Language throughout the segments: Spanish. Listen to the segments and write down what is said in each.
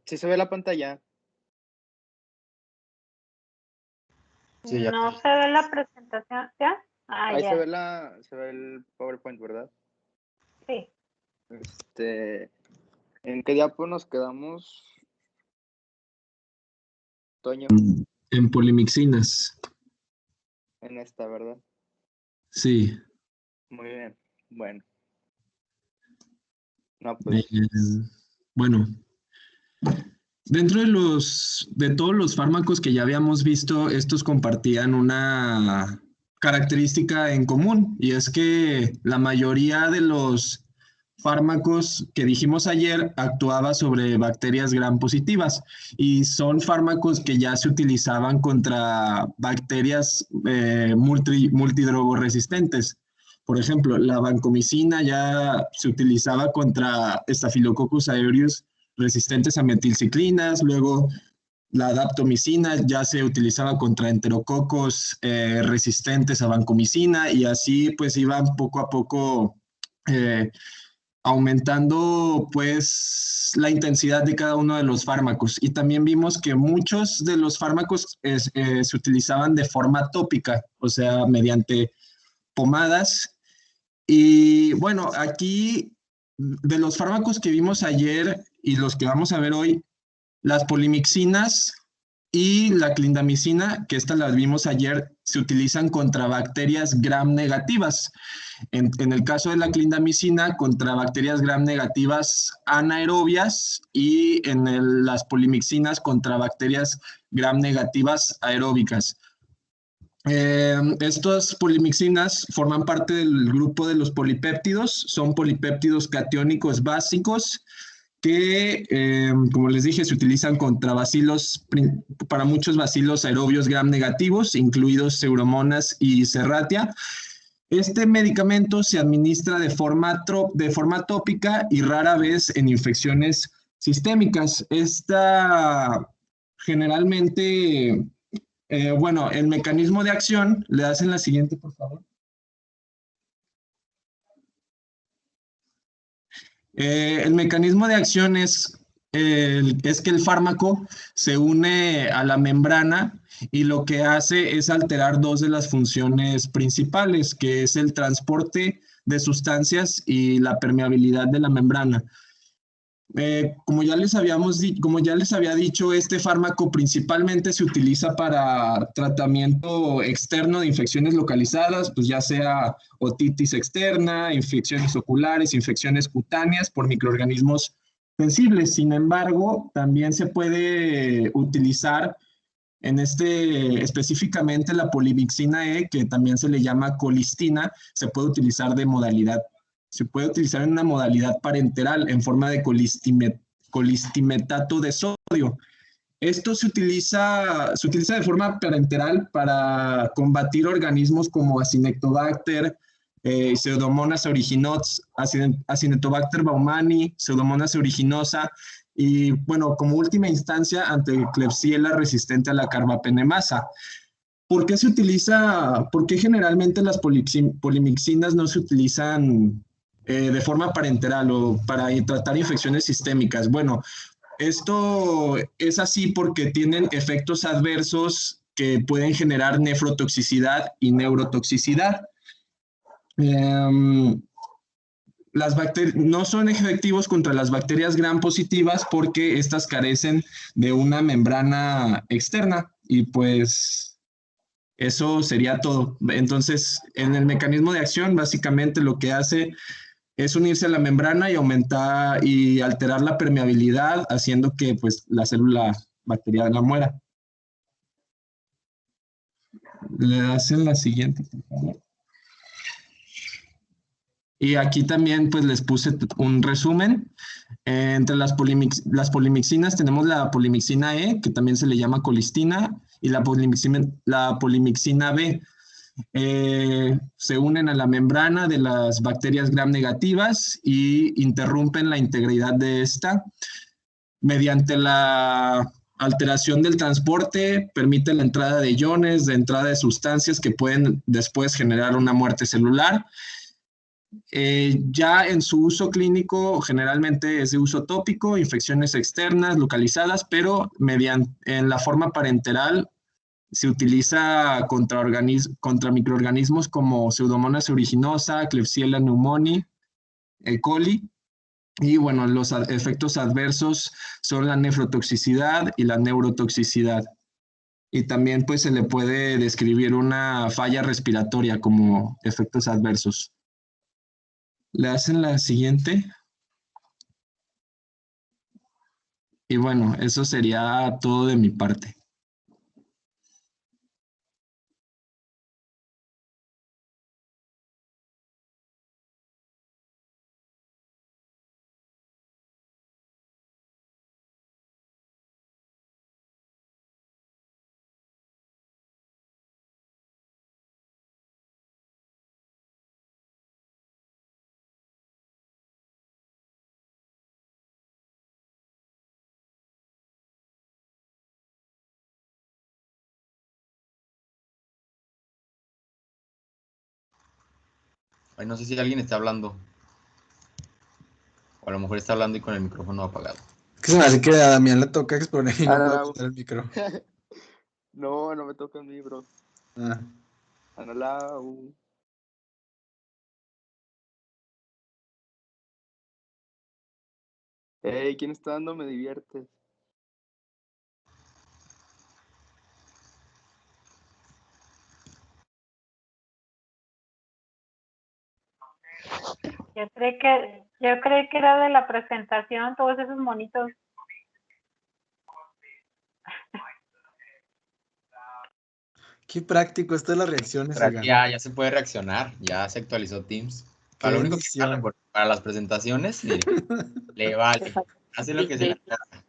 ¿Sí se ve la pantalla? Sí, ya. No se ve la presentación, ¿ya? Ahí Ya. se ve el PowerPoint, ¿verdad? Sí. ¿En qué diapo nos quedamos, Toño? En polimixinas. En esta, ¿verdad? Sí. Muy bien. Bueno. No, pues. Bueno. Dentro de todos los fármacos que ya habíamos visto, estos compartían una característica en común, y es que la mayoría de los fármacos que dijimos ayer actuaba sobre bacterias gram positivas, y son fármacos que ya se utilizaban contra bacterias multidrogoresistentes. Por ejemplo, la vancomicina ya se utilizaba contra Staphylococcus aureus resistentes a metilciclinas. Luego la daptomicina ya se utilizaba contra enterococos resistentes a vancomicina, y así pues iban poco a poco aumentando pues la intensidad de cada uno de los fármacos. Y también vimos que muchos de los fármacos se utilizaban de forma tópica, o sea, mediante pomadas. Y bueno, aquí de los fármacos que vimos ayer y los que vamos a ver hoy, las polimixinas y la clindamicina, que estas las vimos ayer, se utilizan contra bacterias gram negativas. En el caso de la clindamicina, contra bacterias gram negativas anaerobias, y las polimixinas contra bacterias gram negativas aeróbicas. Estas polimixinas forman parte del grupo de los polipéptidos, son polipéptidos catiónicos básicos que, como les dije, se utilizan contra bacilos, para muchos bacilos aerobios gram negativos, incluidos Pseudomonas y Serratia. Este medicamento se administra de forma tópica y rara vez en infecciones sistémicas. Generalmente, bueno, el mecanismo de acción, le hacen la siguiente, por favor. El mecanismo de acción es que el fármaco se une a la membrana, y lo que hace es alterar dos de las funciones principales, que es el transporte de sustancias y la permeabilidad de la membrana. Como ya les había dicho, este fármaco principalmente se utiliza para tratamiento externo de infecciones localizadas, pues ya sea otitis externa, infecciones oculares, infecciones cutáneas por microorganismos sensibles. Sin embargo, también se puede utilizar específicamente la polimixina E, que también se le llama colistina, se puede utilizar en una modalidad parenteral en forma de colistimetato de sodio. Esto se utiliza de forma parenteral para combatir organismos como Acinetobacter, Pseudomonas aeruginosa, Acinetobacter baumannii, Pseudomonas aeruginosa, y bueno, como última instancia, ante Klebsiella resistente a la carbapenemasa. ¿Por qué generalmente las polimixinas no se utilizan de forma parenteral o para tratar infecciones sistémicas? Bueno, esto es así porque tienen efectos adversos que pueden generar nefrotoxicidad y neurotoxicidad. No son efectivos contra las bacterias gram positivas porque estas carecen de una membrana externa, y pues eso sería todo. Entonces, en el mecanismo de acción, básicamente lo que hace es unirse a la membrana y aumentar y alterar la permeabilidad, haciendo que pues la célula bacteriana muera. Le hacen la siguiente, por favor. Y aquí también pues les puse un resumen. Entre las polimixinas tenemos la polimixina E, que también se le llama colistina, y la polimixina B. Se unen a la membrana de las bacterias gram negativas y interrumpen la integridad de esta. Mediante la alteración del transporte, permite la entrada de iones, de entrada de sustancias que pueden después generar una muerte celular. Ya en su uso clínico generalmente es de uso tópico, infecciones externas, localizadas, pero en la forma parenteral se utiliza contra microorganismos como Pseudomonas aeruginosa, Klebsiella pneumoniae, E. coli. Y bueno, los efectos adversos son la nefrotoxicidad y la neurotoxicidad. Y también pues se le puede describir una falla respiratoria como efectos adversos. Le hacen la siguiente. Y bueno, eso sería todo de mi parte. Ay, no sé si alguien está hablando. O a lo mejor está hablando y con el micrófono apagado. Que se me hace que a Damián le toca exponer y no no, puede no. poner el micro. No, no me toca a mí, bro. Ah. Analao. Hey, ¿quién está dando? Me diviertes. Yo creí que era de la presentación, todos esos monitos. Qué práctico, esto de las reacciones, Pero aquí oigan. ya se puede reaccionar. Ya se actualizó Teams. Qué Para lo único que bendición. sale, para las presentaciones, mire, le vale. Hace lo que se le haga.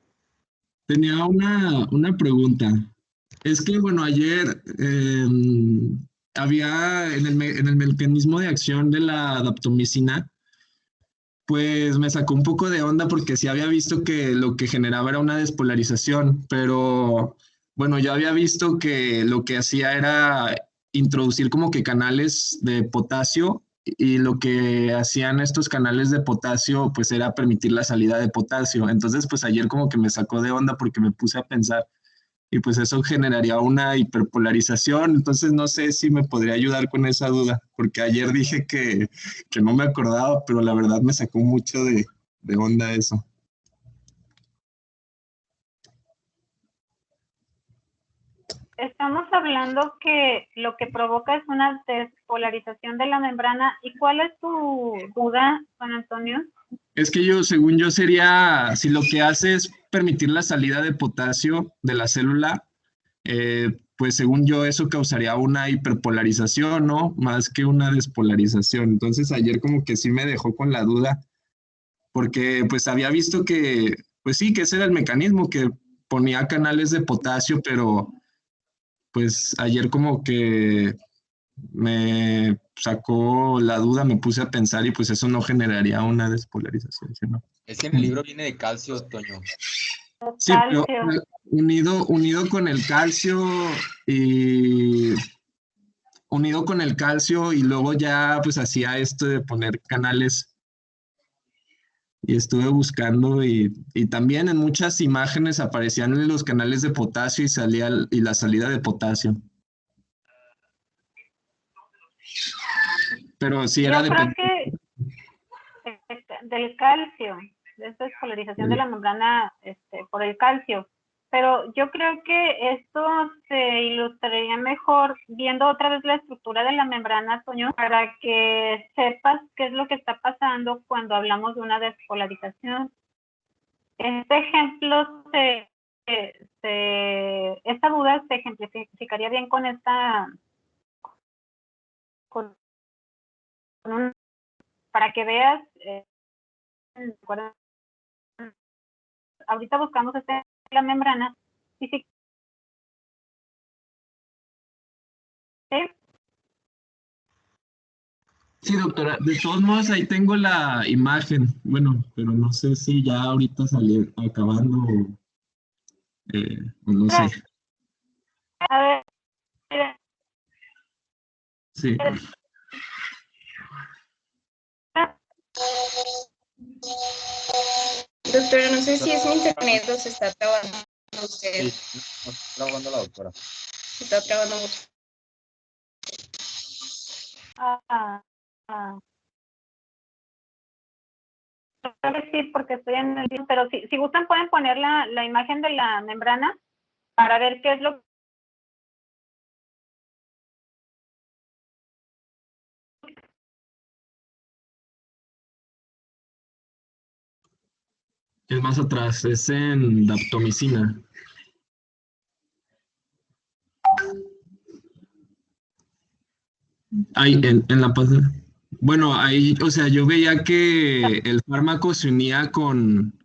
Tenía una pregunta. Es que, bueno, ayer había en el mecanismo de acción de la daptomicina, pues me sacó un poco de onda porque sí había visto que lo que generaba era una despolarización, pero bueno, yo había visto que lo que hacía era introducir como que canales de potasio y lo que hacían estos canales de potasio pues era permitir la salida de potasio. Entonces pues ayer como que me sacó de onda porque me puse a pensar y pues eso generaría una hiperpolarización. Entonces no sé si me podría ayudar con esa duda, porque ayer dije que no me acordaba, pero la verdad me sacó mucho de onda eso. Estamos hablando que lo que provoca es una despolarización de la membrana. ¿Y cuál es tu duda, Juan Antonio? Es que según yo, sería, si lo que hace es permitir la salida de potasio de la célula, pues según yo eso causaría una hiperpolarización, ¿no? Más que una despolarización. Entonces ayer como que sí me dejó con la duda porque pues había visto que, pues sí, que ese era el mecanismo, que ponía canales de potasio, pero pues ayer como que me sacó la duda, me puse a pensar y pues eso no generaría una despolarización, ¿sí, no? Es que en el libro viene de calcio, Toño. Sí, pero Calcio. unido con el calcio y unido con el calcio y luego ya pues hacía esto de poner canales y estuve buscando y también en muchas imágenes aparecían los canales de potasio y y la salida de potasio. Pero sí era Yo creo dependiente. que del calcio, de esta despolarización de la membrana por el calcio. Pero yo creo que esto se ilustraría mejor viendo otra vez la estructura de la membrana, Toño, para que sepas qué es lo que está pasando cuando hablamos de una despolarización. Este ejemplo esta duda se ejemplificaría bien con con para que veas, ahorita buscamos la membrana, y si Sí, doctora, de todos modos ahí tengo la imagen, bueno, pero no sé si ya ahorita salir acabando o no sé. a ver, Sí. Doctora, no sé si es mi internet o se está trabando usted. Sí, nos está grabando la doctora. Se está trabando mucho. Ah, ah. Creo que sí, porque estoy en el... Pero si gustan pueden poner la imagen de la membrana para ver qué es lo Es más atrás, es en daptomicina. Ahí, en la pasada. Bueno, ahí, o sea, yo veía que el fármaco se unía con,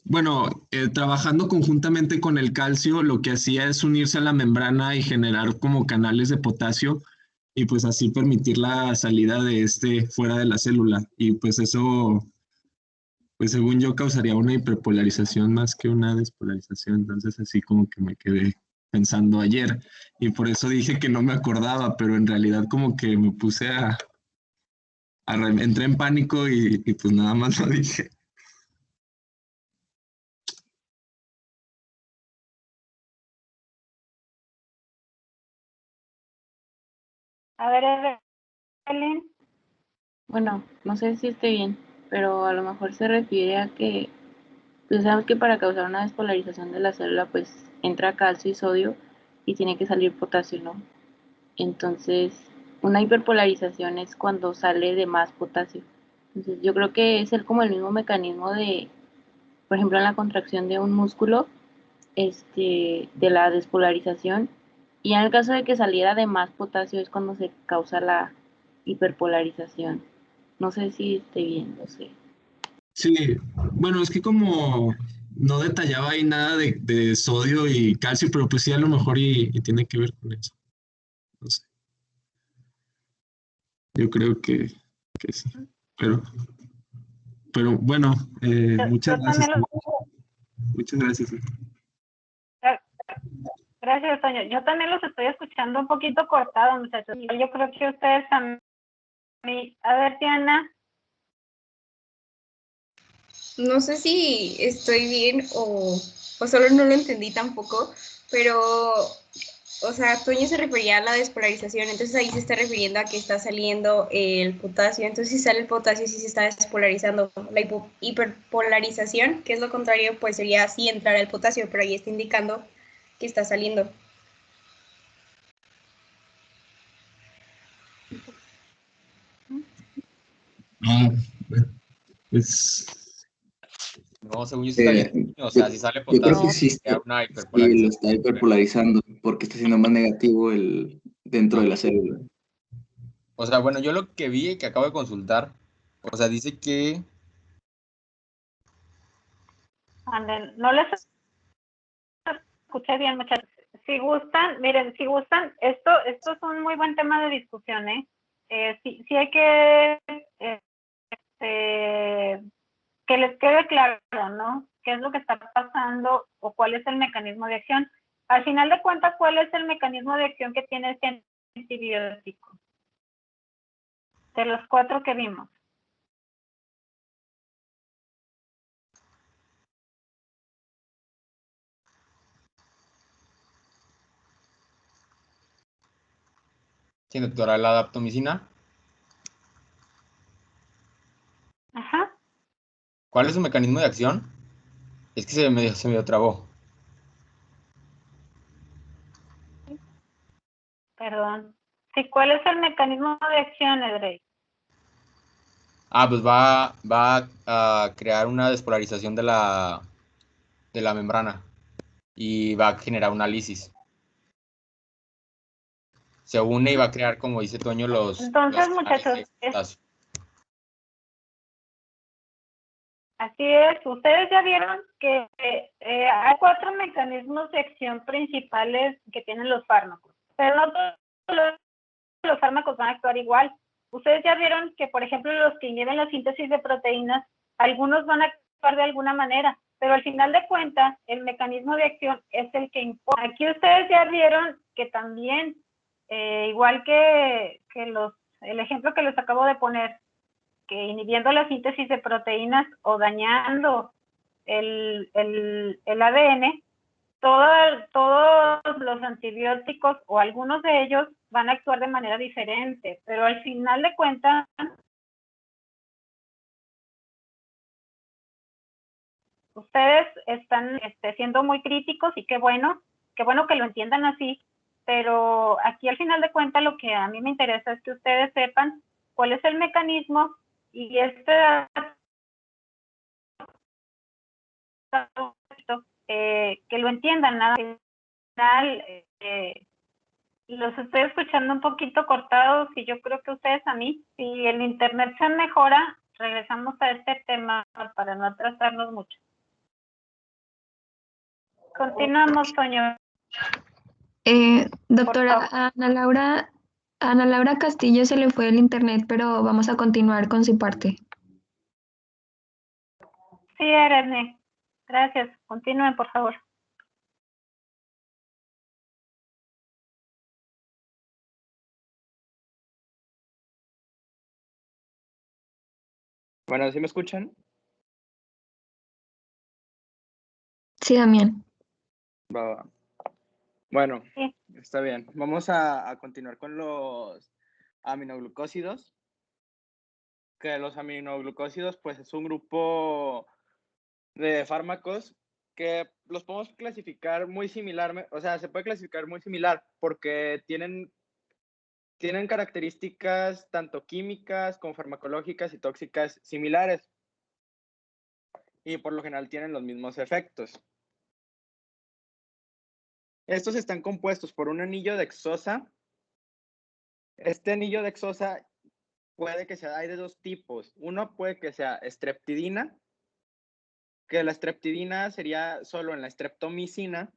bueno, trabajando conjuntamente con el calcio, lo que hacía es unirse a la membrana y generar como canales de potasio y pues así permitir la salida de este fuera de la célula. Y pues eso, pues según yo, causaría una hiperpolarización más que una despolarización. Entonces así como que me quedé pensando ayer y por eso dije que no me acordaba, pero en realidad como que me puse entré en pánico y pues nada más lo dije. A ver, Evelyn. Bueno, no sé si esté bien, pero a lo mejor se refiere a que, pues sabemos que para causar una despolarización de la célula, pues entra calcio y sodio y tiene que salir potasio, ¿no? Entonces, una hiperpolarización es cuando sale de más potasio. Entonces, yo creo que es como el mismo mecanismo de, por ejemplo, en la contracción de un músculo, de la despolarización. Y en el caso de que saliera de más potasio es cuando se causa la hiperpolarización. No sé si esté bien, no sé. Sí, bueno, es que como no detallaba ahí nada de sodio y calcio, pero pues sí a lo mejor y tiene que ver con eso. No sé. Yo creo que sí. Pero, pero bueno, muchas Yo gracias. también lo... Muchas gracias. Gracias, Toño. Yo también los estoy escuchando un poquito cortados, muchachos. Yo creo que ustedes también... A ver, Diana. No sé si estoy bien o solo no lo entendí tampoco, pero, o sea, Toño se refería a la despolarización, entonces ahí se está refiriendo a que está saliendo el potasio, entonces si sale el potasio sí se está despolarizando. La hiperpolarización, que es lo contrario, pues sería así entrar el potasio, pero ahí está indicando que está saliendo. Ah, pues No, según yo sí está bien. O sea, si sale Yo creo que potasio, sería una sí lo hiperpolarización. está hiperpolarizando porque está siendo más negativo dentro de la célula. O sea, bueno, yo lo que vi y que acabo de consultar, o sea, dice que Anden, no les escuché bien, muchachos. Si gustan, miren, si gustan, esto es un muy buen tema de discusión, ¿eh? Sí hay que les quede claro, ¿no? ¿Qué es lo que está pasando o cuál es el mecanismo de acción? Al final de cuentas, ¿cuál es el mecanismo de acción que tiene este antibiótico? De los 4 que vimos. sí, doctora, la daptomicina. Ajá. ¿Cuál es su mecanismo de acción? Es que se medio trabó. Perdón. Sí, ¿cuál es el mecanismo de acción, Edrey? Ah, pues va a crear una despolarización de la membrana y va a generar una lisis. Se une y va a crear, como dice Toño, los Entonces, canales muchachos, de potasio. así es. Ustedes ya vieron que hay 4 mecanismos de acción principales que tienen los fármacos, pero no todos los fármacos van a actuar igual. Ustedes ya vieron que, por ejemplo, los que inhiben la síntesis de proteínas, algunos van a actuar de alguna manera, pero al final de cuentas, el mecanismo de acción es el que importa. Aquí ustedes ya vieron que también, igual que el ejemplo que les acabo de poner, que inhibiendo la síntesis de proteínas o dañando el ADN, todos los antibióticos o algunos de ellos van a actuar de manera diferente, pero al final de cuentas, ustedes están siendo muy críticos y qué bueno que lo entiendan así, pero aquí al final de cuentas lo que a mí me interesa es que ustedes sepan cuál es el mecanismo y que lo entiendan. Al final, los estoy escuchando un poquito cortados y yo creo que ustedes a mí, si el internet se mejora, regresamos a este tema para no atrasarnos mucho. Continuamos, Toño. Doctora Ana Laura Castillo se le fue el internet, pero vamos a continuar con su parte. Sí, Erene. Gracias. Continúen, por favor. Bueno, ¿sí me escuchan? Sí, Damián. Va. Bueno, Sí. está bien. Vamos a continuar con los aminoglucósidos. Que los aminoglucósidos, pues, es un grupo de fármacos que los podemos clasificar muy similar, o sea, se puede clasificar muy similar porque tienen características tanto químicas como farmacológicas y tóxicas similares y por lo general tienen los mismos efectos. Estos están compuestos por un anillo de hexosa. Este anillo de hexosa puede que sea, hay de dos tipos. Uno puede que sea streptidina, que la streptidina sería solo en la streptomicina.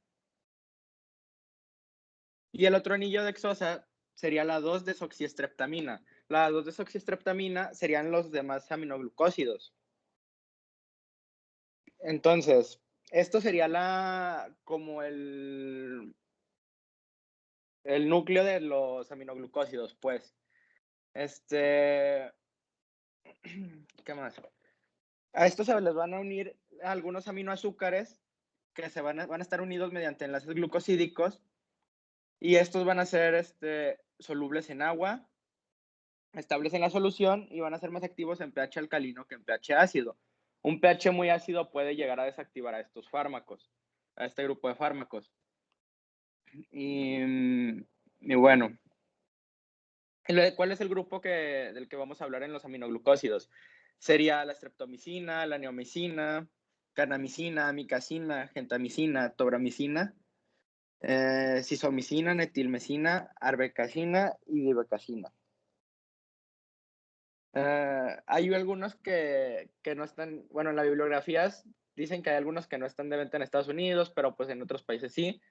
Y el otro anillo de hexosa sería la 2-desoxiestreptamina. La 2-desoxiestreptamina serían los demás aminoglucósidos. Entonces, esto sería como el núcleo de los aminoglucósidos, pues. ¿Qué más? A esto se les van a unir algunos aminoazúcares que van a estar unidos mediante enlaces glucosídicos y estos van a ser solubles en agua, estables en la solución y van a ser más activos en pH alcalino que en pH ácido. Un pH muy ácido puede llegar a desactivar a estos fármacos, a este grupo de fármacos. Y bueno, ¿cuál es el grupo del que vamos a hablar en los aminoglucósidos? Sería la streptomicina, la neomicina, carnamicina, amicacina, gentamicina, tobramicina, cisomicina, netilmecina, arbecacina y divecacina. Hay algunos que no están, bueno, en las bibliografías dicen que hay algunos que no están de venta en Estados Unidos, pero pues en otros países sí.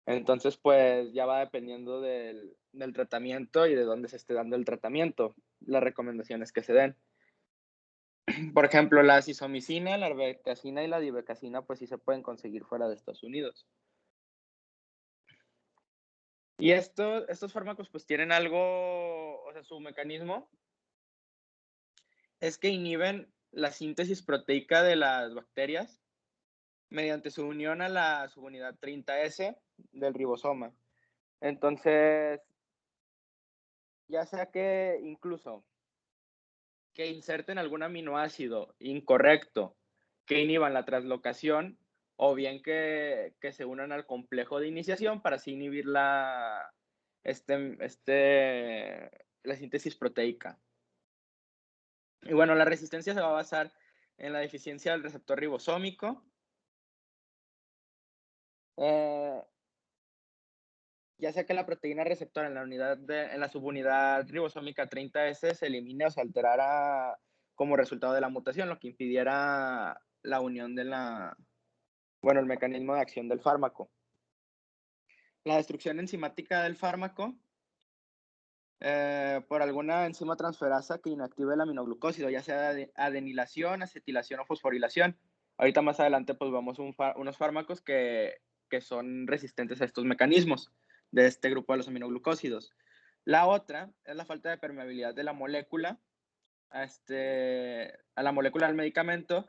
Entonces, pues ya va dependiendo del tratamiento y de dónde se esté dando el tratamiento, las recomendaciones que se den. Por ejemplo, la cisomicina, la arbecacina y la divecacina, pues sí se pueden conseguir fuera de Estados Unidos. Y estos fármacos pues tienen algo, o sea, su mecanismo es que inhiben la síntesis proteica de las bacterias mediante su unión a la subunidad 30S del ribosoma. Entonces, ya sea que incluso que inserten algún aminoácido incorrecto que inhiban la translocación o bien que se unan al complejo de iniciación para así inhibir la síntesis proteica. Y bueno, la resistencia se va a basar en la deficiencia del receptor ribosómico, ya sea que la proteína receptora en la subunidad ribosómica 30S se elimine o se alterara como resultado de la mutación, lo que impidiera la unión el mecanismo de acción del fármaco. La destrucción enzimática del fármaco por alguna enzima transferasa que inactive el aminoglucósido, ya sea de adenilación, acetilación o fosforilación. Ahorita más adelante pues vemos unos fármacos que son resistentes a estos mecanismos de este grupo de los aminoglucósidos. La otra es la falta de permeabilidad de la molécula a la molécula del medicamento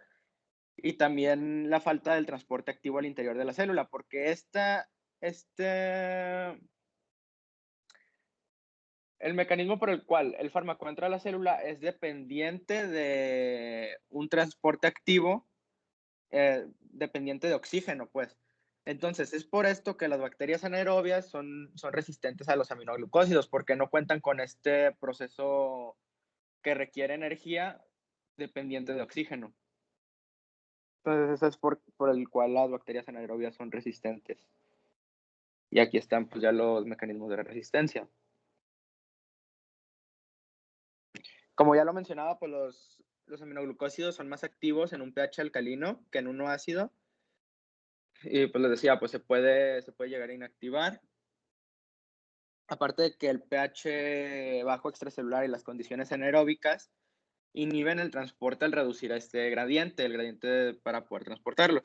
y también la falta del transporte activo al interior de la célula, porque el mecanismo por el cual el fármaco entra a la célula es dependiente de un transporte activo, dependiente de oxígeno, pues. Entonces, es por esto que las bacterias anaerobias son resistentes a los aminoglucósidos, porque no cuentan con este proceso que requiere energía dependiente de oxígeno. Entonces, eso es por el cual las bacterias anaerobias son resistentes. Y aquí están pues ya los mecanismos de resistencia. Como ya lo mencionaba, pues los aminoglucósidos son más activos en un pH alcalino que en uno ácido. Y pues les decía, pues se puede llegar a inactivar. Aparte de que el pH bajo extracelular y las condiciones anaeróbicas inhiben el transporte al reducir el gradiente para poder transportarlo.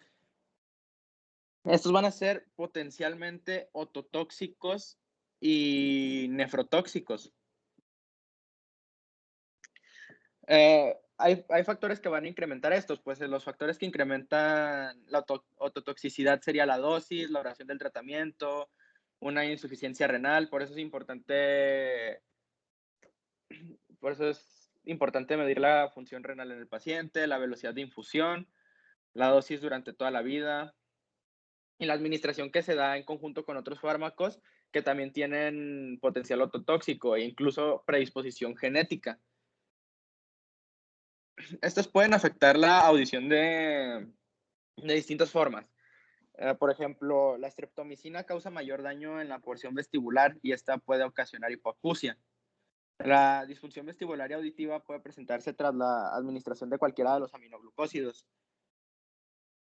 Estos van a ser potencialmente ototóxicos y nefrotóxicos. Hay factores que van a incrementar estos, pues los factores que incrementan la ototoxicidad sería la dosis, la duración del tratamiento, una insuficiencia renal, por eso es importante medir la función renal en el paciente, la velocidad de infusión, la dosis durante toda la vida y la administración que se da en conjunto con otros fármacos que también tienen potencial ototóxico e incluso predisposición genética. Estos pueden afectar la audición de distintas formas. Por ejemplo, la streptomicina causa mayor daño en la porción vestibular y esta puede ocasionar hipoacusia. La disfunción vestibular y auditiva puede presentarse tras la administración de cualquiera de los aminoglucósidos.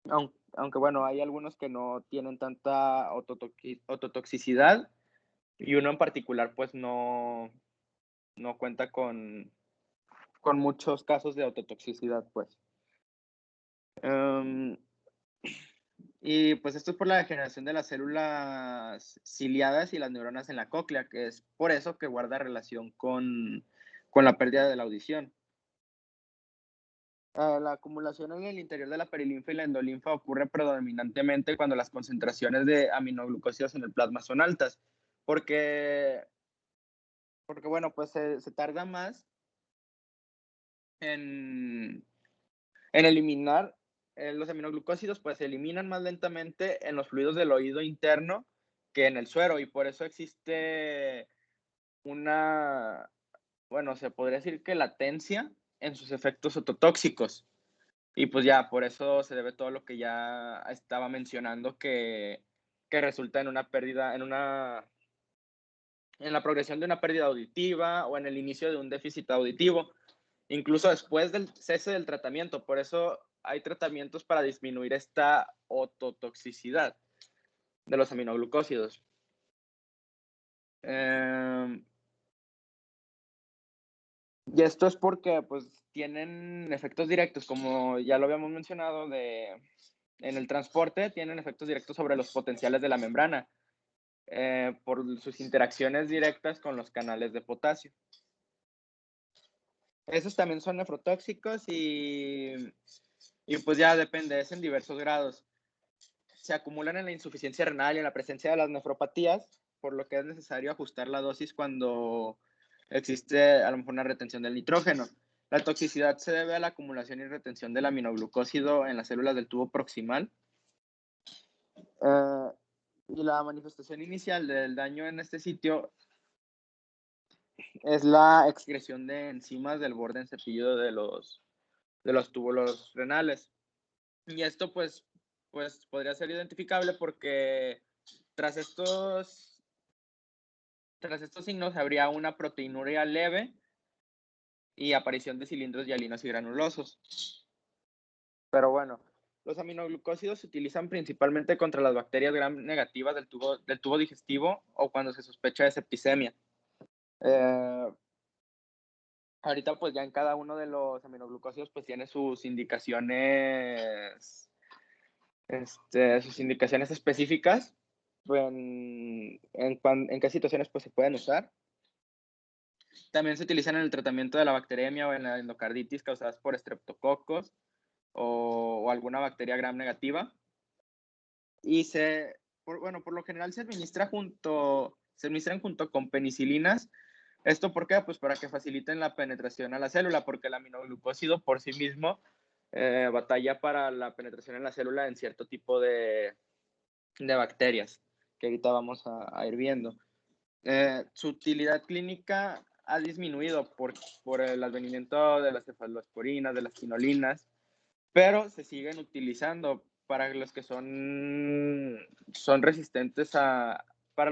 Aunque bueno, hay algunos que no tienen tanta ototoxicidad y uno en particular pues no cuenta con muchos casos de ototoxicidad, pues. Y pues esto es por la degeneración de las células ciliadas y las neuronas en la cóclea, que es por eso que guarda relación con la pérdida de la audición. La acumulación en el interior de la perilinfa y la endolinfa ocurre predominantemente cuando las concentraciones de aminoglucósidos en el plasma son altas, porque bueno, pues se tarda más en eliminar los aminoglucósidos, pues se eliminan más lentamente en los fluidos del oído interno que en el suero, y por eso existe se podría decir que latencia en sus efectos ototóxicos. Y pues ya, por eso se debe todo lo que ya estaba mencionando que resulta en una pérdida, en la progresión de una pérdida auditiva o en el inicio de un déficit auditivo, incluso después del cese del tratamiento. Por eso hay tratamientos para disminuir esta ototoxicidad de los aminoglucósidos. Y esto es porque pues tienen efectos directos, como ya lo habíamos mencionado, en el transporte tienen efectos directos sobre los potenciales de la membrana por sus interacciones directas con los canales de potasio. Esos también son nefrotóxicos y pues ya depende, es en diversos grados. Se acumulan en la insuficiencia renal y en la presencia de las nefropatías, por lo que es necesario ajustar la dosis cuando existe a lo mejor una retención del nitrógeno. La toxicidad se debe a la acumulación y retención del aminoglucósido en las células del tubo proximal. Y la manifestación inicial del daño en este sitio es la excreción de enzimas del borde en cepillo de los túbulos renales. Y esto pues podría ser identificable porque tras estos signos habría una proteinuria leve y aparición de cilindros hialinos y granulosos. Pero bueno, los aminoglucósidos se utilizan principalmente contra las bacterias gram negativas del tubo digestivo o cuando se sospecha de septicemia. Ahorita pues ya en cada uno de los aminoglucósidos pues tiene sus indicaciones específicas, en qué situaciones pues se pueden usar. También se utilizan en el tratamiento de la bacteremia o en la endocarditis causadas por estreptococos. o alguna bacteria gram negativa. Y por lo general se administran junto con penicilinas. ¿Esto por qué? Pues para que faciliten la penetración a la célula, porque el aminoglucósido por sí mismo batalla para la penetración en la célula en cierto tipo de bacterias, que ahorita vamos a ir viendo. Su utilidad clínica ha disminuido por el advenimiento de las cefalosporinas, de las quinolinas, pero se siguen utilizando para los que son resistentes para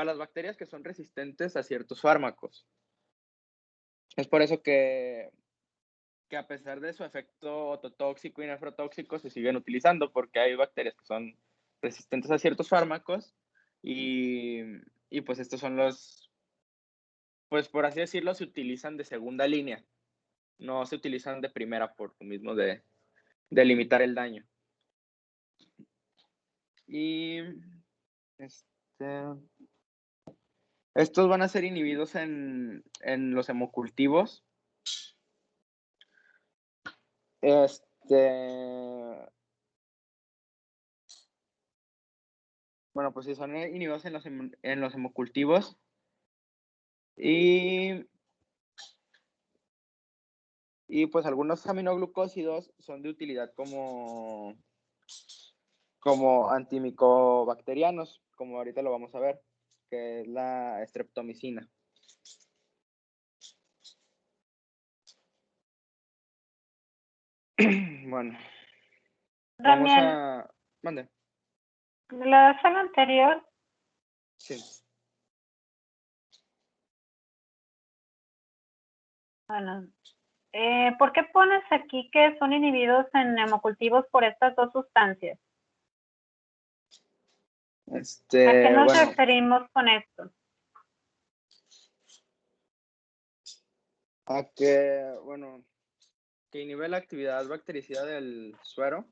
las bacterias que son resistentes a ciertos fármacos. Es por eso que a pesar de su efecto ototóxico y nefrotóxico se siguen utilizando, porque hay bacterias que son resistentes a ciertos fármacos y pues estos son pues por así decirlo, se utilizan de segunda línea, no se utilizan de primera por lo mismo de limitar el daño. Y estos van a ser inhibidos en los hemocultivos. Bueno, pues sí, son inhibidos en los hemocultivos. Y pues algunos aminoglucósidos son de utilidad como antimicobacterianos, como ahorita lo vamos a ver, que es la streptomicina. Bueno, vamos Damián, a... Mande. la sala anterior, Sí. bueno, ¿por qué pones aquí que son inhibidos en hemocultivos por estas dos sustancias? ¿A qué nos Bueno, referimos con esto? a que, bueno, que inhibe la actividad bactericida del suero.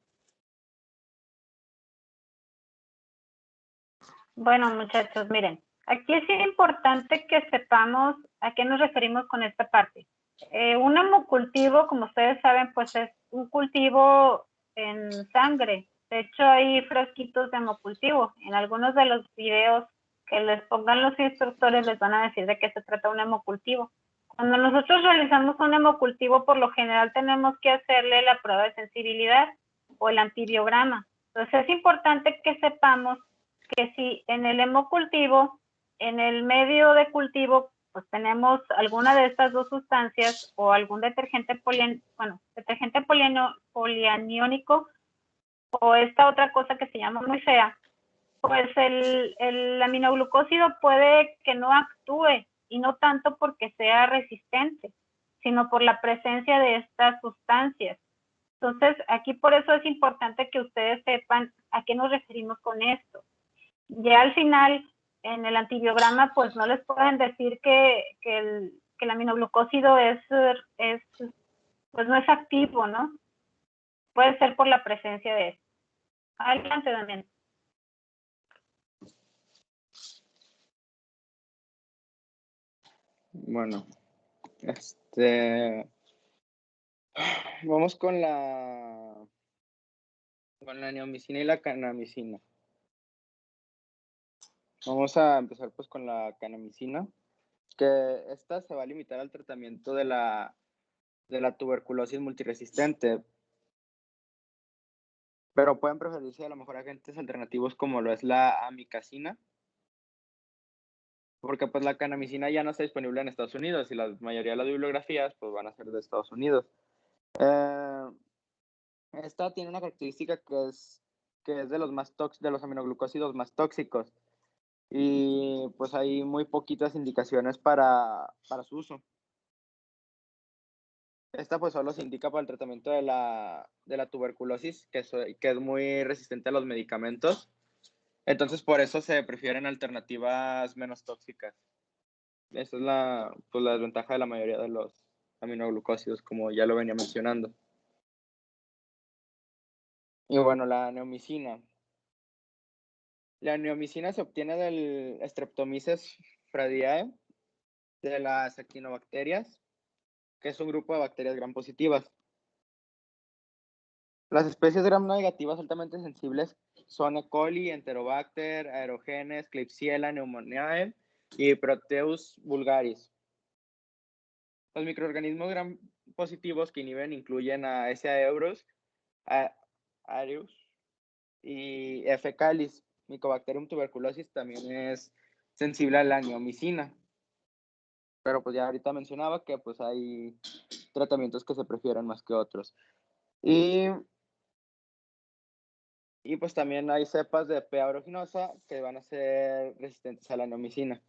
Bueno, muchachos, miren, aquí es importante que sepamos a qué nos referimos con esta parte. Un hemocultivo, como ustedes saben, pues es un cultivo en sangre. De hecho, hay frasquitos de hemocultivo. En algunos de los videos que les pongan los instructores les van a decir de qué se trata un hemocultivo. Cuando nosotros realizamos un hemocultivo, por lo general tenemos que hacerle la prueba de sensibilidad o el antibiograma. Entonces es importante que sepamos que si en el hemocultivo, en el medio de cultivo, pues tenemos alguna de estas dos sustancias o algún detergente polianiónico o esta otra cosa que se llama muy fea, pues el aminoglucósido puede que no actúe, y no tanto porque sea resistente, sino por la presencia de estas sustancias. Entonces, aquí por eso es importante que ustedes sepan a qué nos referimos con esto. Ya al final, en el antibiograma, pues no les pueden decir que el aminoglucósido pues no es activo, ¿no? Puede ser por la presencia de esto. Adelante, Damián. Bueno, vamos con la neomicina y la kanamicina. Vamos a empezar pues con la kanamicina, que esta se va a limitar al tratamiento de la tuberculosis multiresistente, pero pueden preferirse a lo mejor agentes alternativos como lo es la amicacina, porque pues la kanamicina ya no está disponible en Estados Unidos y la mayoría de las bibliografías pues van a ser de Estados Unidos. Esta tiene una característica que es de los aminoglucósidos más tóxicos, y pues hay muy poquitas indicaciones para su uso. Esta pues solo se indica para el tratamiento de la tuberculosis, que es muy resistente a los medicamentos. Entonces por eso se prefieren alternativas menos tóxicas. Esa es la desventaja de la mayoría de los aminoglucósidos, como ya lo venía mencionando. Y bueno, la neomicina. La neomicina se obtiene del Streptomyces fradiae, de las actinobacterias, que es un grupo de bacterias gram positivas. Las especies gram negativas altamente sensibles son E. coli, Enterobacter, Aerogenes, Klebsiella pneumoniae y Proteus vulgaris. Los microorganismos gram positivos que inhiben incluyen a S. aureus, y F. calis. Mycobacterium tuberculosis también es sensible a la neomicina. Pero pues ya ahorita mencionaba que pues hay tratamientos que se prefieren más que otros. Y pues también hay cepas de P. aeruginosa que van a ser resistentes a la neomicina.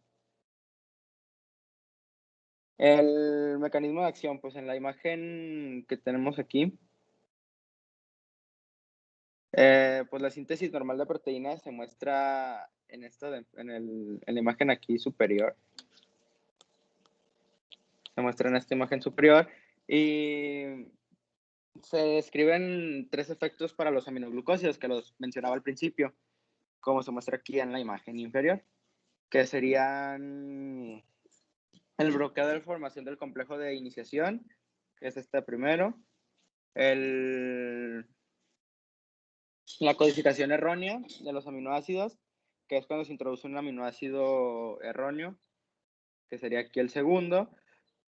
El mecanismo de acción, pues en la imagen que tenemos aquí, pues la síntesis normal de proteínas se muestra en la imagen aquí superior. Se muestra en esta imagen superior y se describen 3 efectos para los aminoglucósidos que los mencionaba al principio, como se muestra aquí en la imagen inferior, que serían el bloqueo de la formación del complejo de iniciación, que es este primero, la codificación errónea de los aminoácidos, que es cuando se introduce un aminoácido erróneo, que sería aquí el segundo,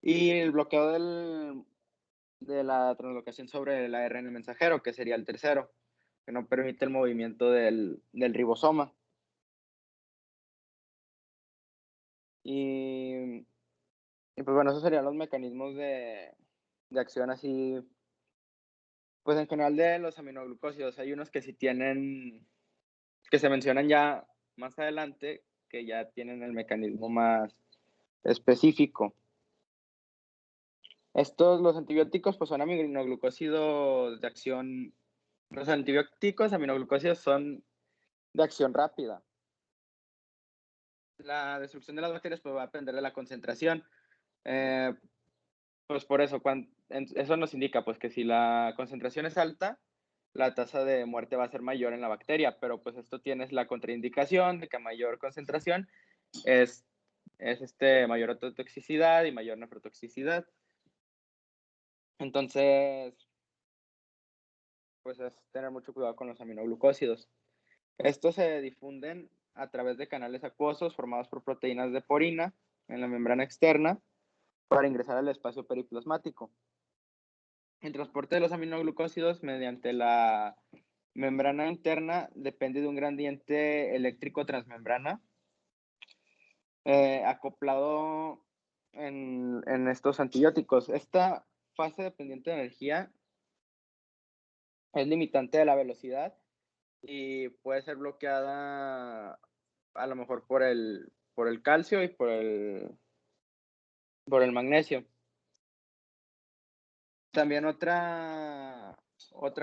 y el bloqueo de la translocación sobre el ARN mensajero, que sería el tercero, que no permite el movimiento del ribosoma. Y pues bueno, esos serían los mecanismos de acción así, pues en general de los aminoglucósidos. Hay unos que sí tienen, que se mencionan ya más adelante, que ya tienen el mecanismo más específico. Los antibióticos, pues son aminoglucósidos de acción. Los antibióticos aminoglucósidos son de acción rápida. La destrucción de las bacterias pues, va a depender de la concentración. Pues por eso, eso nos indica pues, que si la concentración es alta, la tasa de muerte va a ser mayor en la bacteria, pero pues esto tiene la contraindicación de que a mayor concentración es mayor ototoxicidad y mayor nefrotoxicidad. Entonces, pues es tener mucho cuidado con los aminoglucósidos. Estos se difunden a través de canales acuosos formados por proteínas de porina en la membrana externa para ingresar al espacio periplasmático. El transporte de los aminoglucósidos mediante la membrana interna depende de un gradiente eléctrico transmembrana acoplado en estos antibióticos. Esta fase dependiente de energía es limitante de la velocidad y puede ser bloqueada a lo mejor por el calcio y por el magnesio. También otra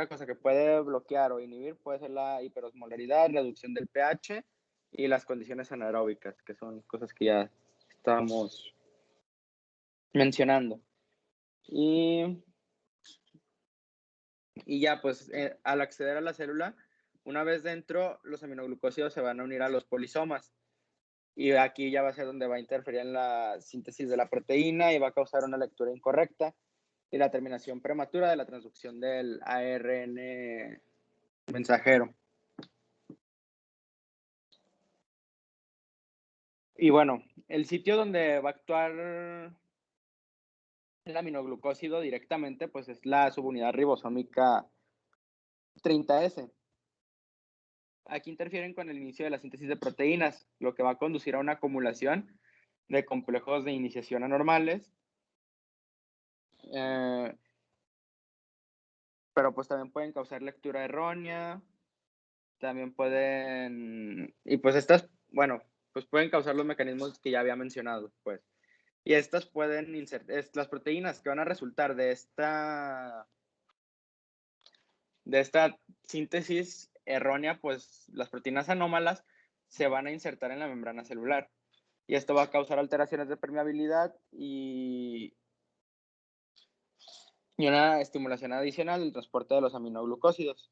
cosa que puede bloquear o inhibir puede ser la hiperosmolaridad, reducción del pH y las condiciones anaeróbicas, que son cosas que ya estábamos mencionando. Y ya, pues, al acceder a la célula, una vez dentro, los aminoglucósidos se van a unir a los polisomas. Y aquí ya va a ser donde va a interferir en la síntesis de la proteína y va a causar una lectura incorrecta y la terminación prematura de la transducción del ARN mensajero. Y bueno, el sitio donde va a actuar el aminoglucósido directamente, pues es la subunidad ribosómica 30S. Aquí interfieren con el inicio de la síntesis de proteínas, lo que va a conducir a una acumulación de complejos de iniciación anormales. Pero pues también pueden causar lectura errónea, también pueden, y pues estas, bueno, pues pueden causar los mecanismos que ya había mencionado, pues. Y estas pueden las proteínas que van a resultar de esta síntesis errónea, pues las proteínas anómalas se van a insertar en la membrana celular. Y esto va a causar alteraciones de permeabilidad y una estimulación adicional del transporte de los aminoglucósidos.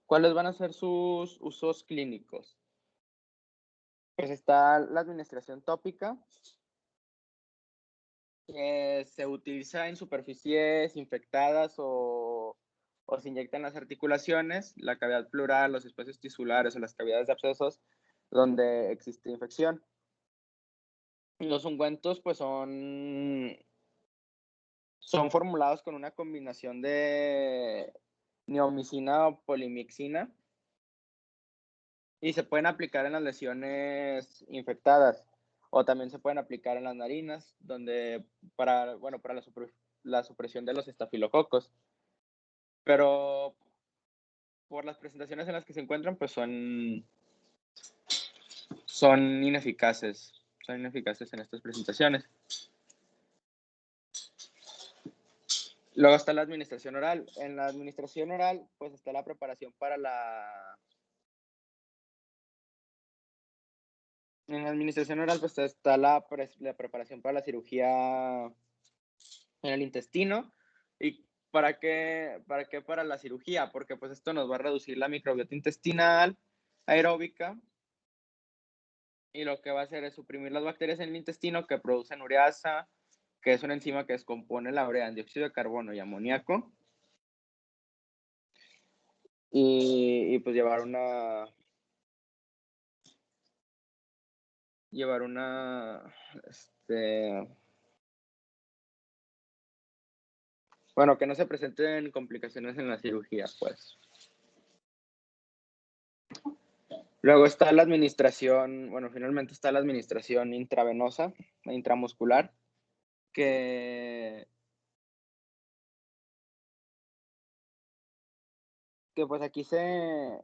¿Cuáles van a ser sus usos clínicos? Pues está la administración tópica, que se utiliza en superficies infectadas o se inyecta en las articulaciones, la cavidad pleural, los espacios tisulares o las cavidades de abscesos donde existe infección. Los ungüentos pues son formulados con una combinación de neomicina o polimixina y se pueden aplicar en las lesiones infectadas o también se pueden aplicar en las narinas, donde para la supresión de los estafilococos. Pero por las presentaciones en las que se encuentran, pues son ineficaces. Son ineficaces en estas presentaciones. Luego está la administración oral. En la administración oral, pues está la preparación para En la administración oral, pues está la preparación para la cirugía en el intestino. ¿Y para qué? Para la cirugía, porque pues esto nos va a reducir la microbiota intestinal aeróbica y lo que va a hacer es suprimir las bacterias en el intestino que producen ureasa, que es una enzima que descompone la urea en dióxido de carbono y amoníaco, y pues llevar bueno, que no se presenten complicaciones en la cirugía, pues. Luego está la administración, bueno, finalmente está la administración intravenosa, intramuscular, que pues aquí se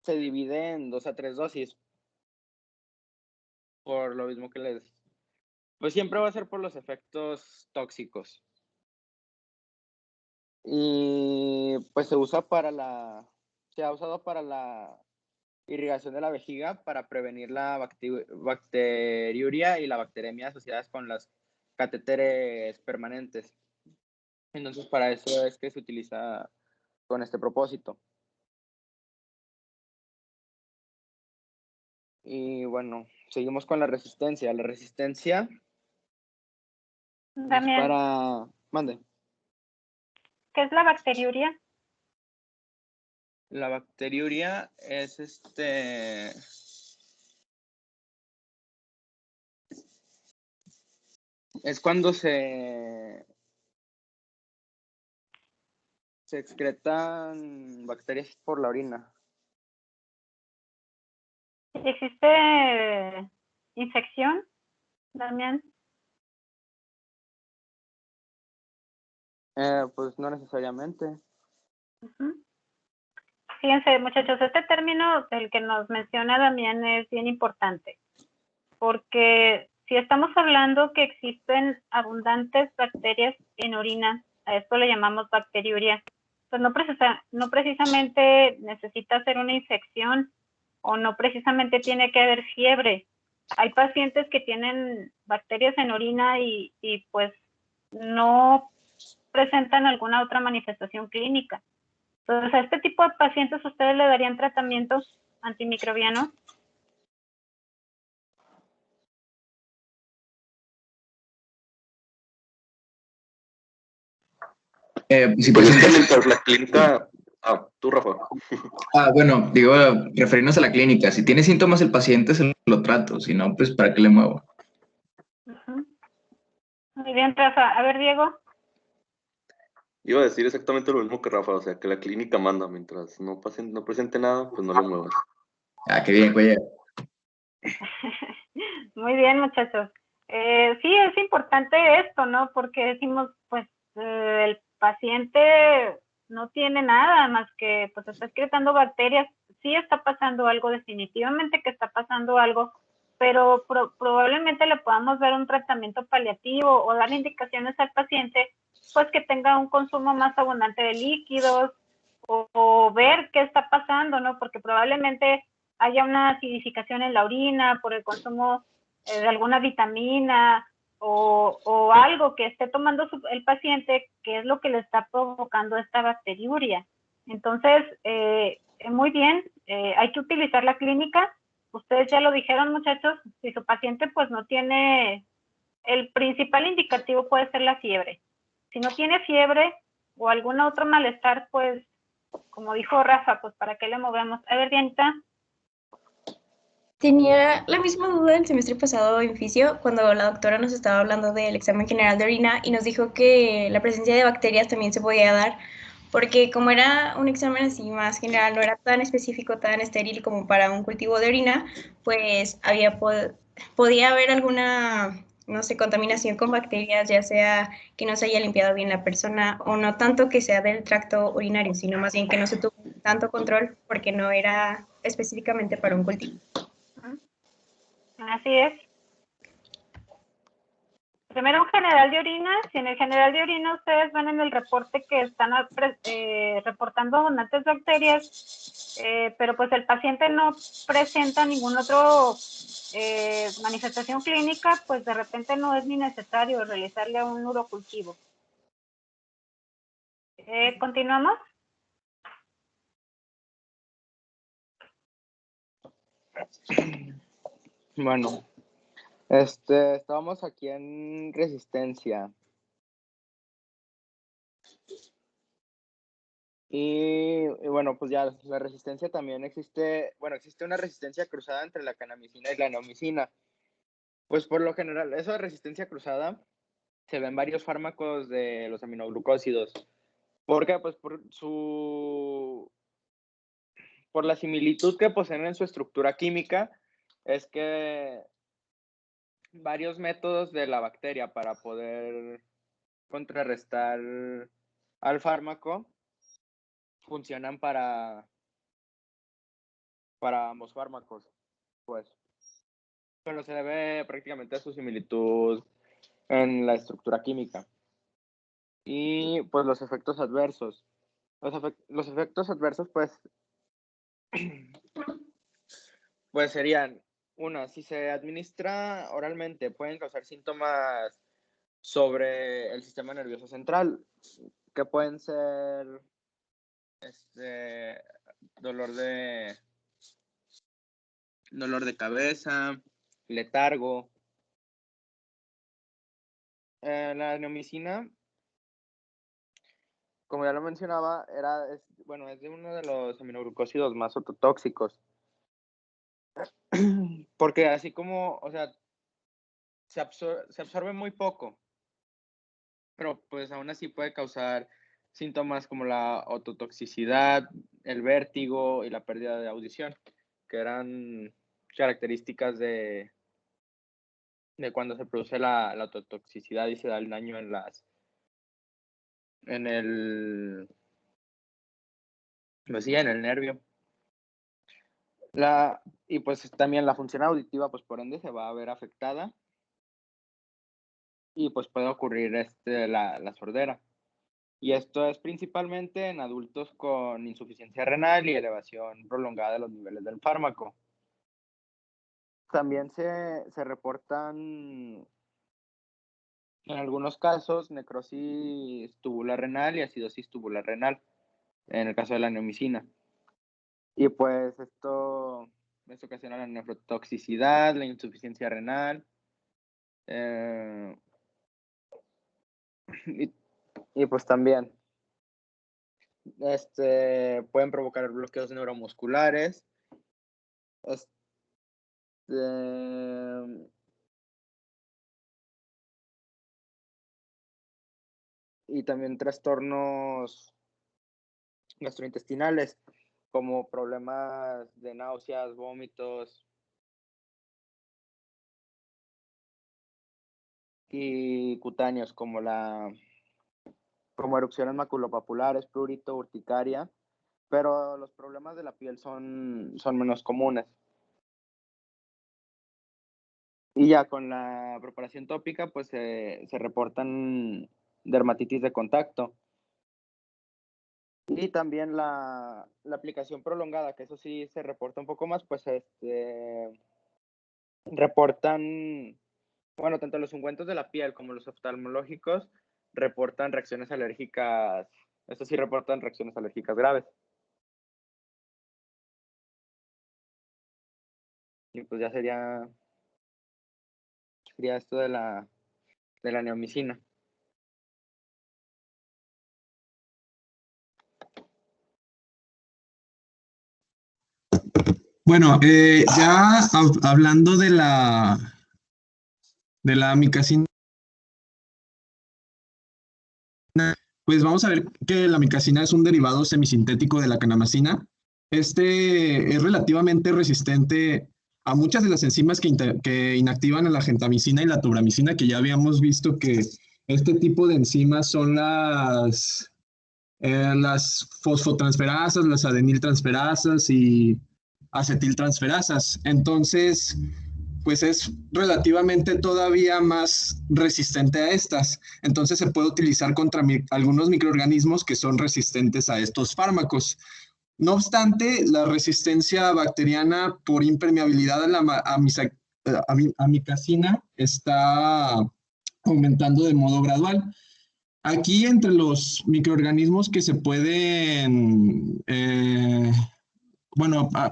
divide en 2 a 3 dosis, por lo mismo que pues siempre va a ser por los efectos tóxicos. Y pues se ha usado para la irrigación de la vejiga para prevenir la bacteriuria y la bacteremia asociadas con las catéteres permanentes. Entonces, para eso es que se utiliza con este propósito. Y bueno, seguimos con la resistencia. La resistencia Damián, es para... Mande. ¿qué es la bacteriuria? La bacteriuria es es cuando se excretan bacterias por la orina. ¿Existe infección, Damián? Pues no necesariamente. Uh-huh. Fíjense, muchachos, este término del que nos menciona Damián es bien importante, porque si estamos hablando que existen abundantes bacterias en orina, a esto le llamamos bacteriuria, pues no precisamente necesita ser una infección o no precisamente tiene que haber fiebre. Hay pacientes que tienen bacterias en orina y pues no presentan alguna otra manifestación clínica. Entonces, a este tipo de pacientes, ¿ustedes le darían tratamientos antimicrobianos? Si Pues es que presentas- mientras la clínica... tú, Rafa. bueno, digo, referirnos a la clínica. Si tiene síntomas el paciente, se lo trato. Si no, pues, ¿para qué le muevo? Uh-huh. Muy bien, Rafa. A ver, Diego. Iba a decir exactamente lo mismo que Rafa, o sea, que la clínica manda. Mientras no presente nada, pues no le muevas. Ah, qué bien, oye. Muy bien, muchachos. Sí, es importante esto, ¿no? Porque decimos, pues, el paciente no tiene nada más que, pues, está excretando bacterias. Sí está pasando algo, definitivamente que está pasando algo, pero probablemente le podamos dar un tratamiento paliativo o darle indicaciones al paciente, pues, que tenga un consumo más abundante de líquidos o ver qué está pasando, ¿no? Porque probablemente haya una acidificación en la orina por el consumo de alguna vitamina o algo que esté tomando el paciente, que es lo que le está provocando esta bacteriuria. Entonces, muy bien, hay que utilizar la clínica. Ustedes ya lo dijeron, muchachos, si su paciente pues no tiene el principal indicativo puede ser la fiebre. Si no tiene fiebre o algún otro malestar, pues, como dijo Rafa, pues, ¿para qué le movemos? A ver, Dianita. Tenía la misma duda el semestre pasado en fisio, cuando la doctora nos estaba hablando del examen general de orina y nos dijo que la presencia de bacterias también se podía dar, porque como era un examen así más general, no era tan específico, tan estéril como para un cultivo de orina, pues podía haber alguna, no sé, contaminación con bacterias, ya sea que no se haya limpiado bien la persona o no tanto que sea del tracto urinario, sino más bien que no se tuvo tanto control porque no era específicamente para un cultivo. Así es. Primero un general de orina. Si en el general de orina ustedes ven en el reporte que están reportando abundantes bacterias, pero pues el paciente no presenta ningún otro manifestación clínica, pues de repente no es ni necesario realizarle un urocultivo. ¿Continuamos? Bueno, estábamos aquí en resistencia. Y bueno, pues ya la resistencia también existe, bueno, existe una resistencia cruzada entre la kanamicina y la neomicina. Pues por lo general, eso de resistencia cruzada se ve en varios fármacos de los aminoglucósidos. ¿Por qué? Pues por la similitud que poseen en su estructura química, es que varios métodos de la bacteria para poder contrarrestar al fármaco funcionan para ambos fármacos, pues. Pero se debe prácticamente a su similitud en la estructura química. Y pues los efectos adversos. Los efectos adversos, pues serían, si se administra oralmente, pueden causar síntomas sobre el sistema nervioso central, que pueden ser dolor de cabeza, letargo. La neomicina, como ya lo mencionaba, es de uno de los aminoglucósidos más ototóxicos. Porque así como, o sea, se absorbe muy poco, pero pues aún así puede causar síntomas como la ototoxicidad, el vértigo y la pérdida de audición, que eran características de cuando se produce la ototoxicidad y se da el daño en el nervio. Y pues también la función auditiva, pues por ende se va a ver afectada y pues puede ocurrir la sordera. Y esto es principalmente en adultos con insuficiencia renal y elevación prolongada de los niveles del fármaco. También se reportan en algunos casos necrosis tubular renal y acidosis tubular renal, en el caso de la neomicina. Y pues esto ocasiona la nefrotoxicidad, la insuficiencia renal, y pues también pueden provocar bloqueos neuromusculares, y también trastornos gastrointestinales, como problemas de náuseas, vómitos y cutáneos, como erupciones maculopapulares, prurito, urticaria, pero los problemas de la piel son menos comunes. Y ya con la preparación tópica, pues se reportan dermatitis de contacto. Y también la aplicación prolongada, que eso sí se reporta un poco más, pues reportan, bueno, tanto los ungüentos de la piel como los oftalmológicos reportan reacciones alérgicas, eso sí reportan reacciones alérgicas graves. Y pues ya sería esto de la de la neomicina. Bueno, ya hablando de la amicacina, pues vamos a ver que la amicacina es un derivado semisintético de la canamicina. Este es relativamente resistente a muchas de las enzimas que inactivan a la gentamicina y la tobramicina, que ya habíamos visto que este tipo de enzimas son las fosfotransferasas, las adeniltransferasas y acetiltransferasas. Entonces, pues es relativamente todavía más resistente a estas. Entonces se puede utilizar contra algunos microorganismos que son resistentes a estos fármacos. No obstante, la resistencia bacteriana por impermeabilidad a la amicacina está aumentando de modo gradual. Aquí, entre los microorganismos que se pueden,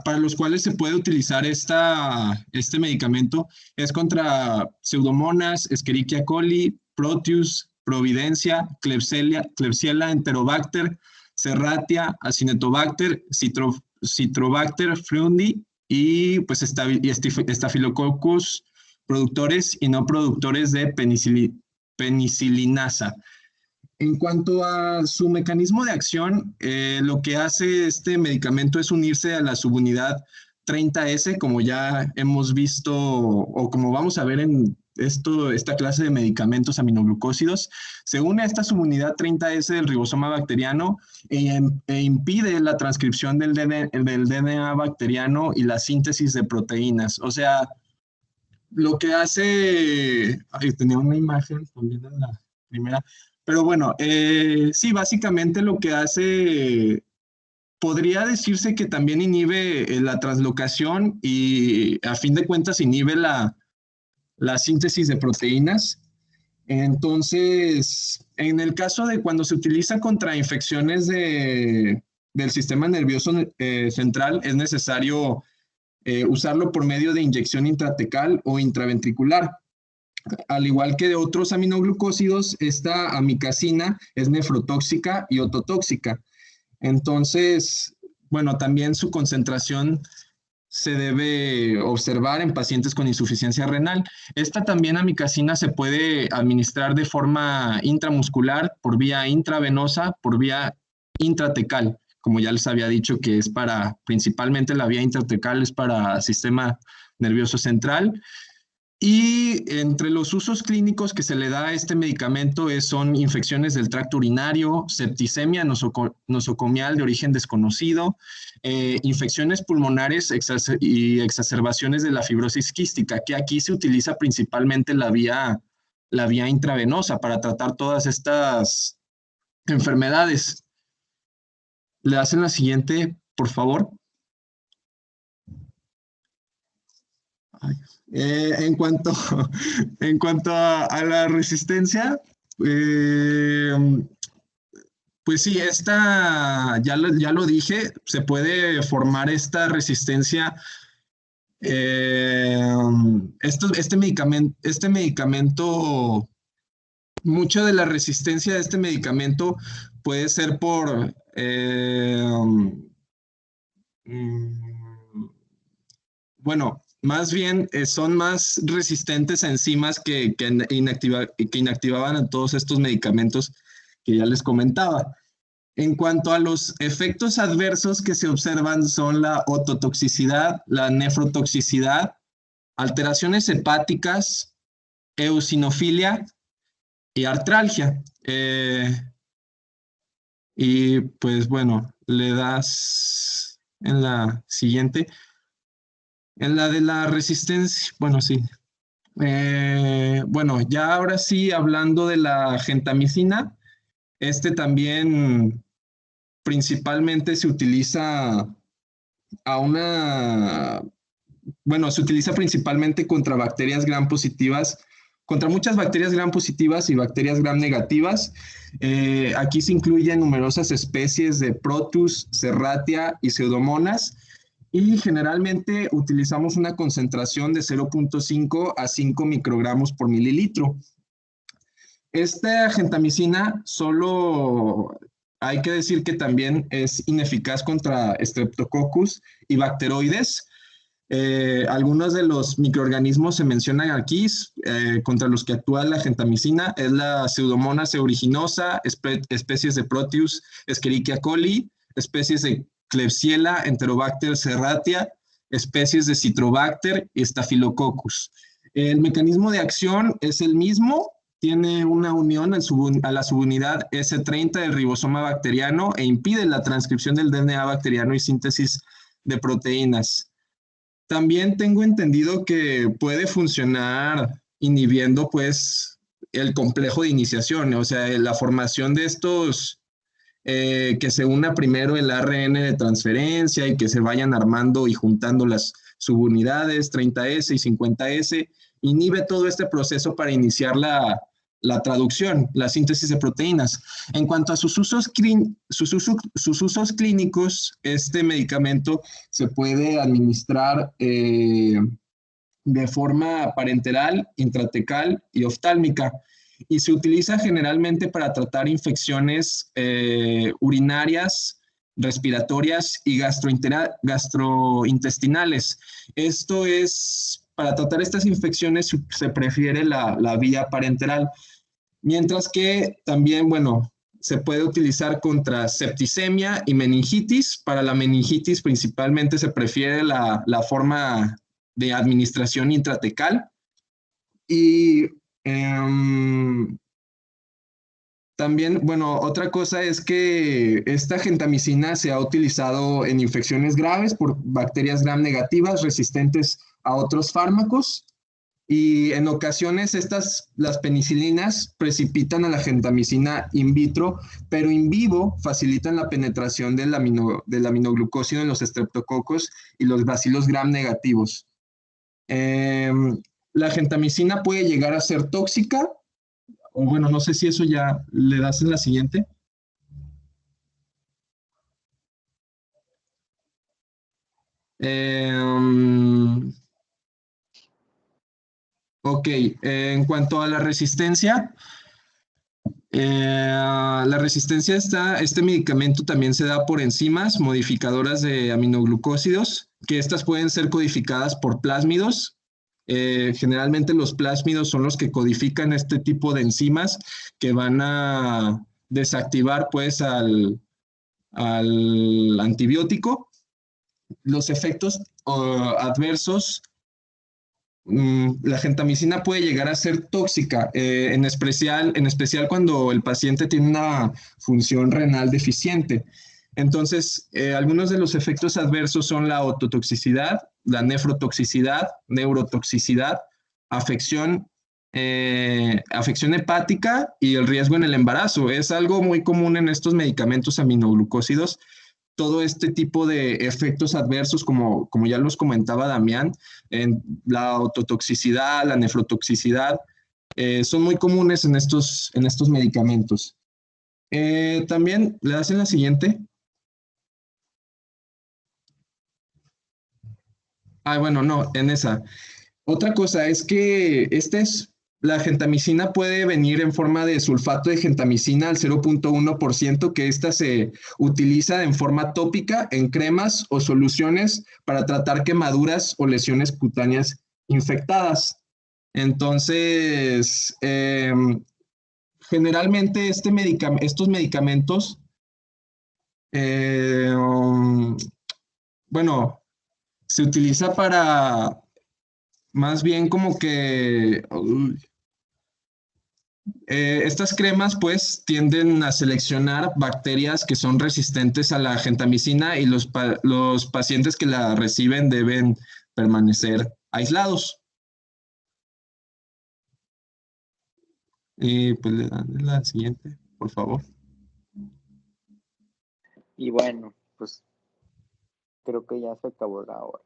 para los cuales se puede utilizar este medicamento, es contra Pseudomonas, Escherichia coli, Proteus, Providencia, Klebsiella enterobacter, Serratia, Acinetobacter, Citrobacter frundi y pues Staphylococcus productores y no productores de penicilinasa. En cuanto a su mecanismo de acción, lo que hace este medicamento es unirse a la subunidad 30S, como ya hemos visto o como vamos a ver en esta clase de medicamentos aminoglucósidos. Se une a esta subunidad 30S del ribosoma bacteriano e impide la transcripción del DNA bacteriano y la síntesis de proteínas. O sea, lo que hace... tenía una imagen también en la primera... Pero bueno, sí, básicamente lo que hace, podría decirse que también inhibe la translocación y a fin de cuentas inhibe la síntesis de proteínas. Entonces, en el caso de cuando se utiliza contra infecciones del sistema nervioso central, es necesario usarlo por medio de inyección intratecal o intraventricular. Al igual que de otros aminoglucósidos, esta amicacina es nefrotóxica y ototóxica. Entonces, bueno, también su concentración se debe observar en pacientes con insuficiencia renal. Esta también amicacina se puede administrar de forma intramuscular, por vía intravenosa, por vía intratecal. Como ya les había dicho que es principalmente la vía intratecal es para sistema nervioso central. Y entre los usos clínicos que se le da a este medicamento son infecciones del tracto urinario, septicemia nosocomial de origen desconocido, infecciones pulmonares y exacerbaciones de la fibrosis quística, que aquí se utiliza principalmente la vía intravenosa para tratar todas estas enfermedades. ¿Le hacen la siguiente, por favor? En cuanto a la resistencia, pues sí, ya lo dije, se puede formar esta resistencia. Este medicamento, mucha de la resistencia de este medicamento puede ser por más bien son más resistentes a enzimas que inactivaban a todos estos medicamentos que ya les comentaba. En cuanto a los efectos adversos que se observan son la ototoxicidad, la nefrotoxicidad, alteraciones hepáticas, eosinofilia y artralgia. Y pues bueno, le das en la siguiente. En la de la resistencia, bueno, sí. Ya ahora sí, hablando de la gentamicina, también principalmente se utiliza se utiliza principalmente contra bacterias gram positivas, contra muchas bacterias gram positivas y bacterias gram negativas. Aquí se incluyen numerosas especies de Proteus, Serratia y Pseudomonas. Y generalmente utilizamos una concentración de 0.5 a 5 microgramos por mililitro. Esta gentamicina solo hay que decir que también es ineficaz contra Streptococcus y bacteroides. Algunos de los microorganismos se mencionan aquí contra los que actúa la gentamicina es la Pseudomonas aeruginosa, especies de Proteus, Escherichia coli, especies de Klebsiella, Enterobacter serratia, especies de Citrobacter y Staphylococcus. El mecanismo de acción es el mismo, tiene una unión a la subunidad S30 del ribosoma bacteriano e impide la transcripción del DNA bacteriano y síntesis de proteínas. También tengo entendido que puede funcionar inhibiendo pues el complejo de iniciación, o sea, la formación de estos, que se una primero el ARN de transferencia y que se vayan armando y juntando las subunidades 30S y 50S, inhibe todo este proceso para iniciar la traducción, la síntesis de proteínas. En cuanto a sus usos clínicos, este medicamento se puede administrar de forma parenteral, intratecal y oftálmica, y se utiliza generalmente para tratar infecciones urinarias, respiratorias y gastrointestinales. Esto es, para tratar estas infecciones se prefiere la vía parenteral. Mientras que también, bueno, se puede utilizar contra septicemia y meningitis. Para la meningitis principalmente se prefiere la forma de administración intratecal. Y también, bueno, otra cosa es que esta gentamicina se ha utilizado en infecciones graves por bacterias gram negativas resistentes a otros fármacos. Y en ocasiones las penicilinas precipitan a la gentamicina in vitro, pero in vivo facilitan la penetración del aminoglucósido en los estreptococos y los bacilos gram negativos. La gentamicina puede llegar a ser tóxica, o bueno, no sé si eso ya le das en la siguiente. Ok, en cuanto a la resistencia, este medicamento también se da por enzimas modificadoras de aminoglucósidos, que estas pueden ser codificadas por plásmidos. Generalmente los plásmidos son los que codifican este tipo de enzimas que van a desactivar pues al antibiótico. Los efectos adversos, la gentamicina puede llegar a ser tóxica, en especial cuando el paciente tiene una función renal deficiente. Entonces, algunos de los efectos adversos son la ototoxicidad, la nefrotoxicidad, neurotoxicidad, afección hepática y el riesgo en el embarazo. Es algo muy común en estos medicamentos aminoglucósidos. Todo este tipo de efectos adversos, como ya los comentaba Damián, en la ototoxicidad, la nefrotoxicidad, son muy comunes en estos medicamentos. También le hacen la siguiente. Bueno, no, en esa. Otra cosa es que la gentamicina puede venir en forma de sulfato de gentamicina al 0.1%, que esta se utiliza en forma tópica en cremas o soluciones para tratar quemaduras o lesiones cutáneas infectadas. Entonces, generalmente estos medicamentos, bueno, se utiliza para más bien como que estas cremas pues tienden a seleccionar bacterias que son resistentes a la gentamicina y los pacientes que la reciben deben permanecer aislados. Y pues le dan la siguiente, por favor. Y bueno, pues creo que ya se acabó la hora.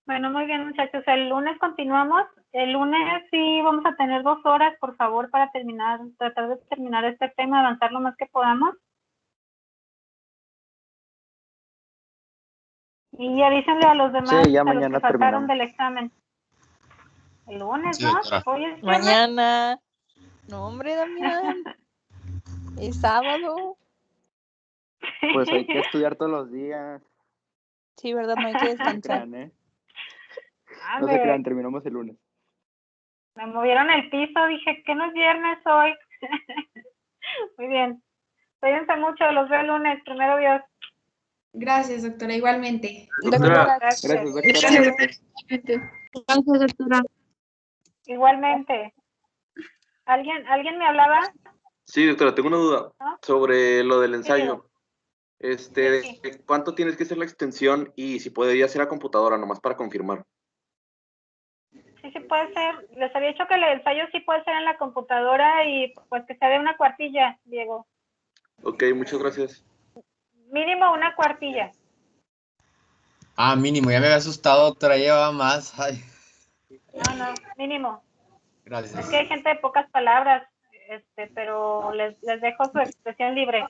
Bueno, muy bien, muchachos. El lunes continuamos. El lunes sí vamos a tener 2 horas, por favor, para tratar de terminar este tema, avanzar lo más que podamos. Y avísenle a los demás, sí, ya a los mañana que faltaron terminamos del examen. El lunes, Sí, ¿no? doctora. Hoy es viernes. Mañana. No, hombre, Damián. Es sábado. Pues hay que estudiar todos los días. Sí, ¿verdad? No hay que No se descansar. crean, ¿eh? Ah, No se crean, terminamos el lunes. me movieron el piso, dije que no es viernes hoy. Muy bien. Cuídense mucho, los veo el lunes, primero Dios. Gracias, doctora, igualmente. Doctora, Gracias. Gracias, doctora. Gracias, doctora. Igualmente. ¿Alguien me hablaba? sí, doctora, tengo una duda ¿No? sobre lo del Sí, ensayo. Sí. ¿Cuánto tienes que hacer la extensión y si podría ser a computadora, nomás para confirmar? Sí puede ser. Les había dicho que el ensayo sí puede ser en la computadora y pues que sea de una cuartilla, Diego. Ok, muchas gracias. Mínimo una cuartilla. Ah, mínimo, ya me había asustado, doctora, llevaba más. Ay, No, mínimo. gracias. Es que hay gente de pocas palabras, pero les dejo su expresión libre.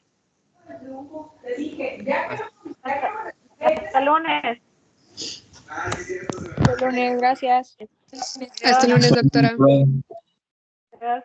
Hasta lunes. El lunes, gracias. Hasta el lunes, doctora. Adiós.